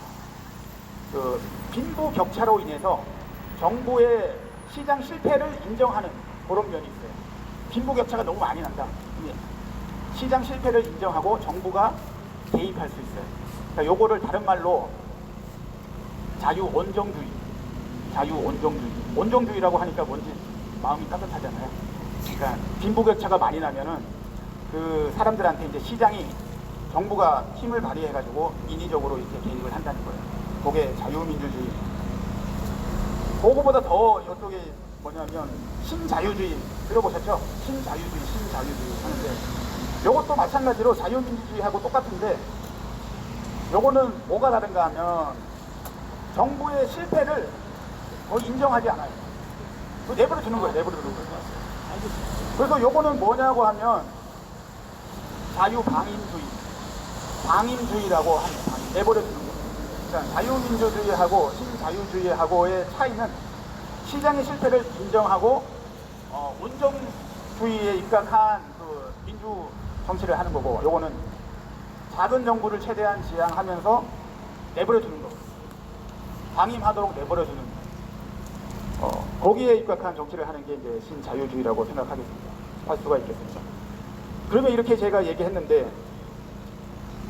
그 빈부 격차로 인해서 정부의 시장 실패를 인정하는 그런 면이 있어요. 빈부 격차가 너무 많이 난다. 시장 실패를 인정하고 정부가 개입할 수 있어요. 그러니까 요거를 다른 말로 자유온정주의, 자유온정주의. 온정주의라고 하니까 뭔지 마음이 따뜻하잖아요. 그러니까 빈부격차가 많이 나면은 그 사람들한테 이제 시장이, 정부가 힘을 발휘해가지고 인위적으로 이렇게 개입을 한다는 거예요. 그게 자유민주주의. 그거보다 더 이쪽에 뭐냐면 신자유주의 들어보셨죠? 신자유주의, 신자유주의 하는데, 요것도 마찬가지로 자유민주주의하고 똑같은데, 요거는 뭐가 다른가 하면 정부의 실패를 거의 인정하지 않아요. 내버려 두는 거예요. 내버려 두는 거예요. 그래서 요거는 뭐냐고 하면 자유방임주의, 방임주의라고 합니다. 내버려 두는 거예요. 그러니까 자유민주주의하고 신자유주의하고의 차이는 시장의 실패를 인정하고 온정주의에 입각한 그 민주 정치를 하는 거고, 요거는 작은 정부를 최대한 지향하면서 내버려 두는 거, 방임하도록 내버려 두는 거기에 입각한 정치를 하는 게 이제 신자유주의라고 생각하겠습니다. 할 수가 있겠습니다. 그러면 이렇게 제가 얘기했는데,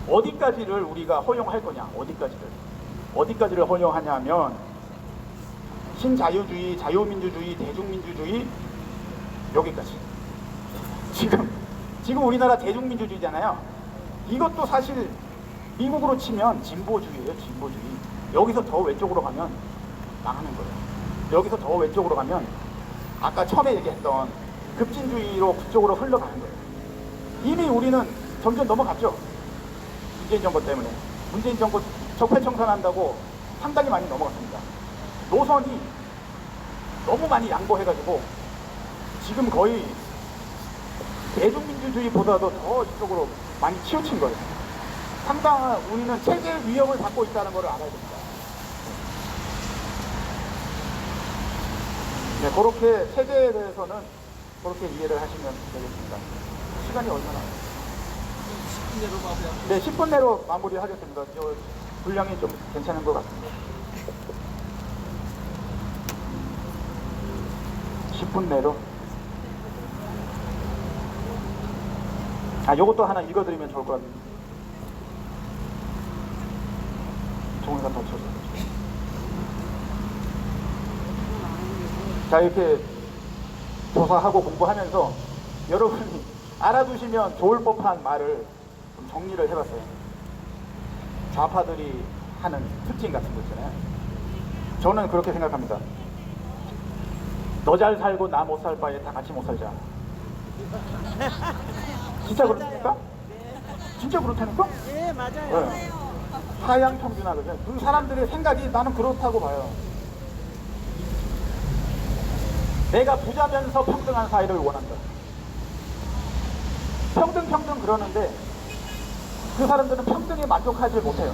어디까지를 우리가 허용할 거냐? 어디까지를 허용하냐면 신자유주의, 자유민주주의, 대중민주주의, 여기까지. 지금 우리나라 대중민주주의잖아요. 이것도 사실 미국으로 치면 진보주의예요. 진보주의. 여기서 더 왼쪽으로 가면 망하는 거예요. 여기서 더 왼쪽으로 가면 아까 처음에 얘기했던 급진주의로 그쪽으로 흘러가는 거예요. 이미 우리는 점점 넘어갔죠. 문재인 정부 때문에. 문재인 정부 적폐청산한다고 상당히 많이 넘어갔습니다. 노선이 너무 많이 양보해가지고 지금 거의 대중민주주의보다도 더 이쪽으로 많이 치우친 거예요. 상당한 우리는 체제 위협을 받고 있다는 걸 알아야 됩니다. 네, 그렇게 체제에 대해서는 그렇게 이해를 하시면 되겠습니다. 시간이 얼마나? 10분 내로 마무리하면. 네, 10분 내로 마무리하겠습니다. 분량이 좀 괜찮은 것 같습니다. 10분 내로. 요것도 하나 읽어드리면 좋을 것 같아요. 종이가 더 쳐져. 자, 이렇게 조사하고 공부하면서 여러분이 알아두시면 좋을 법한 말을 좀 정리를 해봤어요. 좌파들이 하는 특징 같은 거 있잖아요. 저는 그렇게 생각합니다. 너 잘 살고 나 못 살 바에 다 같이 못 살자. 진짜 그렇습니까? 진짜 그렇다니까? 예, 맞아요. 네. 하향 평준화거든요. 그 사람들의 생각이 나는 그렇다고 봐요. 내가 부자면서 평등한 사회를 원한다. 평등 그러는데 그 사람들은 평등에 만족하지 못해요.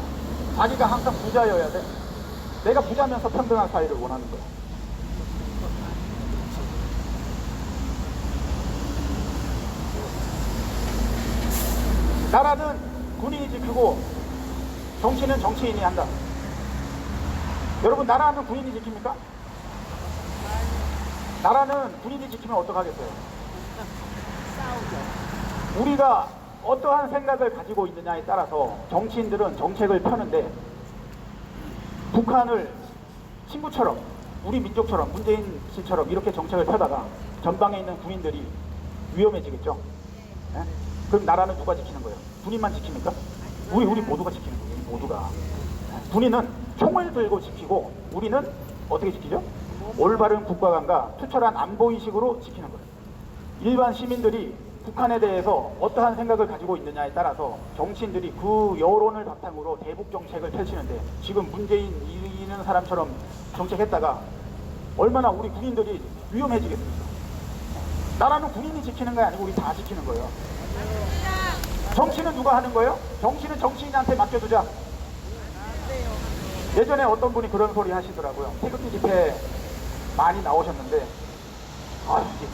자기가 항상 부자여야 돼. 내가 부자면서 평등한 사회를 원하는 거야. 나라는 군인이 지키고 정치는 정치인이 한다. 여러분, 나라는 군인이 지킵니까? 나라는 군인이 지키면 어떡하겠어요? 싸우죠. 우리가 어떠한 생각을 가지고 있느냐에 따라서 정치인들은 정책을 펴는데, 북한을 친구처럼, 우리 민족처럼, 문재인 씨처럼 이렇게 정책을 펴다가 전방에 있는 군인들이 위험해지겠죠? 네? 그럼 나라는 누가 지키는 거예요? 군인만 지킵니까? 우리 모두가 지키는 거예요. 우리 모두가. 군인은 총을 들고 지키고, 우리는 어떻게 지키죠? 올바른 국가관과 투철한 안보의식으로 지키는 거예요. 일반 시민들이 북한에 대해서 어떠한 생각을 가지고 있느냐에 따라서 정치인들이 그 여론을 바탕으로 대북 정책을 펼치는데, 지금 문재인이는 사람처럼 정책했다가 얼마나 우리 국민들이 위험해지겠습니까? 나라는 군인이 지키는 게 아니고 우리 다 지키는 거예요. 정치는 누가 하는 거예요? 정치는 정치인한테 맡겨두자. 예전에 어떤 분이 그런 소리 하시더라고요. 태극기 집회 많이 나오셨는데, 이제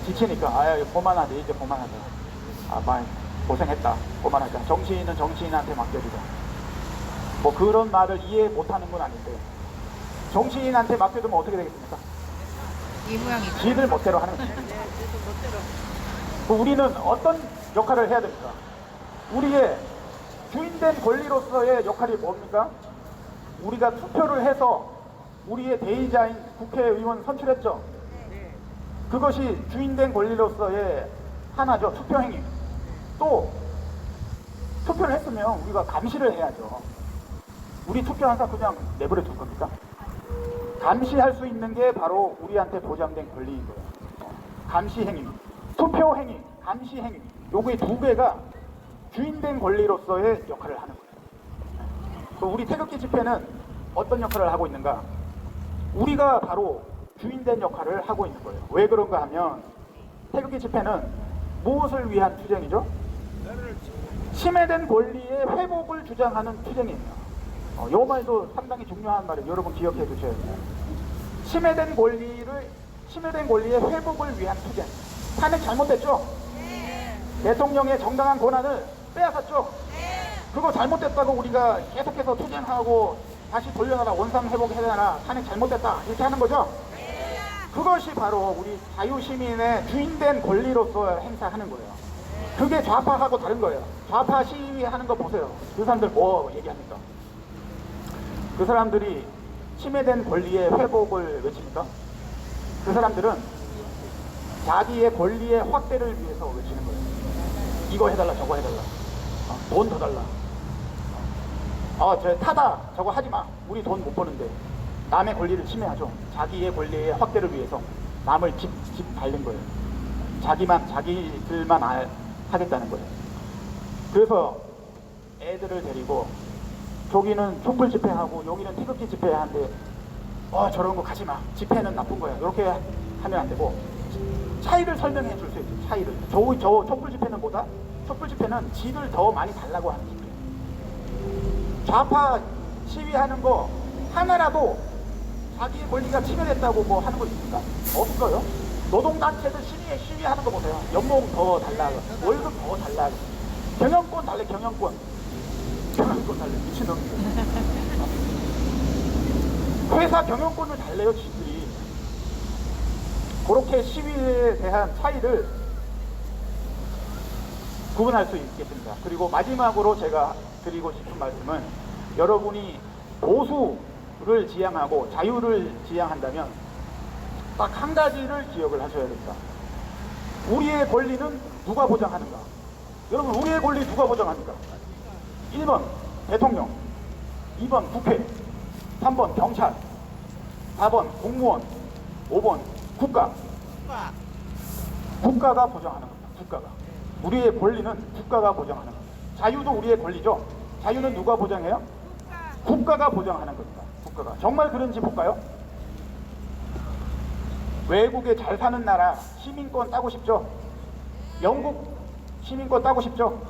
지치니까 그만하자, 이제 그만하자. 많이 고생했다, 그만하자. 정치인은 정치인한테 맡겨주자. 뭐 그런 말을 이해 못하는 건 아닌데, 정치인한테 맡겨두면 어떻게 되겠습니까? 이 모양이죠. 지들 멋대로 하는 거죠. 네, 저도 멋대로. 우리는 어떤 역할을 해야 됩니까? 우리의 주인된 권리로서의 역할이 뭡니까? 우리가 투표를 해서 우리의 대의자인 국회의원 선출했죠. 네. 그것이 주인된 권리로서의 하나죠. 투표행위. 또 투표를 했으면 우리가 감시를 해야죠. 우리 투표한사 그냥 내버려 둘 겁니까? 감시할 수 있는 게 바로 우리한테 보장된 권리인 거예요. 감시행위, 투표행위, 감시행위, 요게 두 개가 주인된 권리로서의 역할을 하는 거예요. 우리 태극기 집회는 어떤 역할을 하고 있는가? 우리가 바로 주인된 역할을 하고 있는 거예요. 왜 그런가 하면, 태극기 집회는 무엇을 위한 투쟁이죠? 침해된 권리의 회복을 주장하는 투쟁이에요. 이 말도 상당히 중요한 말이에요. 여러분 기억해 두셔야 돼요. 침해된 권리의 회복을 위한 투쟁. 탄핵 잘못됐죠? 대통령의 정당한 권한을 빼앗았죠? 그거 잘못됐다고 우리가 계속해서 투쟁하고 다시 돌려놔라, 원상 회복해놔라, 탄핵 잘못됐다, 이렇게 하는 거죠? 그것이 바로 우리 자유시민의 주인된 권리로서 행사하는 거예요. 그게 좌파하고 다른 거예요. 좌파 시위하는 거 보세요. 그 사람들 뭐 얘기합니까? 그 사람들이 침해된 권리의 회복을 외칩니까? 그 사람들은 자기의 권리의 확대를 위해서 외치는 거예요. 이거 해달라, 저거 해달라, 돈 더 달라, 저 타다, 저거 하지마, 우리 돈 못 버는데. 남의 권리를 침해하죠. 자기의 권리의 확대를 위해서 남을 집 밟는 거예요. 자기들만 하겠다는 거예요. 그래서 애들을 데리고 저기는 촛불 집회하고 여기는 태극기 집회하는데 저런 거 가지마, 집회는 나쁜 거야, 이렇게 하면 안 되고 차이를 설명해 줄 수 있죠. 차이를. 저 촛불 집회는 뭐다? 촛불 집회는 집을 더 많이 달라고 하는 집회. 좌파 시위하는 거 하나라도 자기의 권리가 침해됐다고 뭐 하는 거 있습니까? 없어요. 노동단체들 시위하는 거 보세요. 연봉 더 달라, 월급 더 달라, 경영권 달래, 경영권 달래. 미친놈이에요. 회사 경영권을 달래요, 지들이. 그렇게 시위에 대한 차이를 구분할 수 있겠습니다. 그리고 마지막으로 제가 드리고 싶은 말씀은, 여러분이 보수를 지향하고 자유를 지향한다면 딱 한 가지를 기억을 하셔야 됩니다. 우리의 권리는 누가 보장하는가? 여러분, 우리의 권리 누가 보장합니까? 1번 대통령, 2번 국회, 3번 경찰, 4번 공무원, 5번 국가. 국가가 보장하는 겁니다. 국가가. 우리의 권리는 국가가 보장하는 겁니다. 자유도 우리의 권리죠. 자유는 누가 보장해요? 국가가 보장하는 겁니다. 국가가. 정말 그런지 볼까요? 외국에 잘 사는 나라 시민권 따고 싶죠? 영국 시민권 따고 싶죠?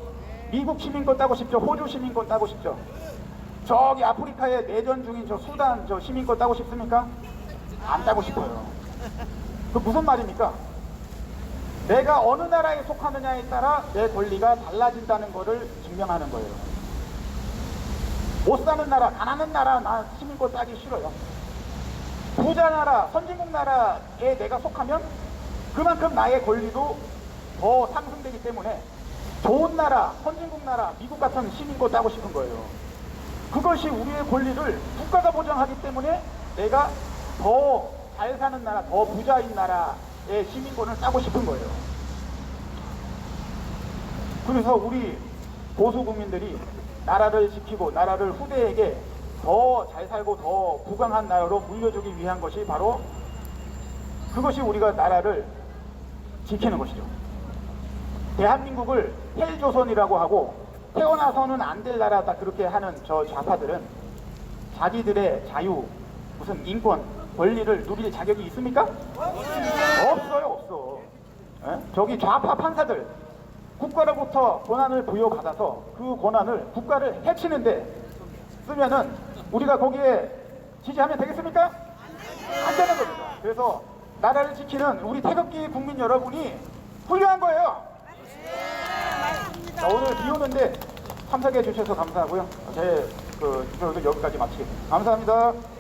미국 시민권 따고 싶죠? 호주 시민권 따고 싶죠? 저기 아프리카에 내전 중인 저 수단 저 시민권 따고 싶습니까? 안 따고 싶어요. 그 무슨 말입니까? 내가 어느 나라에 속하느냐에 따라 내 권리가 달라진다는 것을 증명하는 거예요. 못 사는 나라, 가난한 나라 나 시민권 따기 싫어요. 부자 나라, 선진국 나라에 내가 속하면 그만큼 나의 권리도 더 상승되기 때문에 좋은 나라, 선진국 나라, 미국 같은 시민권 따고 싶은 거예요. 그것이 우리의 권리를 국가가 보장하기 때문에 내가 더 잘 사는 나라, 더 부자인 나라의 시민권을 따고 싶은 거예요. 그래서 우리 보수 국민들이 나라를 지키고 나라를 후대에게 더 잘 살고 더 부강한 나라로 물려주기 위한 것이 바로 그것이 우리가 나라를 지키는 것이죠. 대한민국을 헬조선이라고 하고 태어나서는 안 될 나라다 그렇게 하는 저 좌파들은 자기들의 자유, 무슨 인권, 권리를 누릴 자격이 있습니까? 없어요, 없어. 에? 저기 좌파 판사들 국가로부터 권한을 부여받아서 그 권한을 국가를 해치는데 쓰면은 우리가 거기에 지지하면 되겠습니까? 안 되는 겁니다. 그래서 나라를 지키는 우리 태극기 국민 여러분이 훌륭한 거예요. 자, 오늘 비 오는데 참석해 주셔서 감사하고요. 제 투표도 여기까지 마치겠습니다. 감사합니다.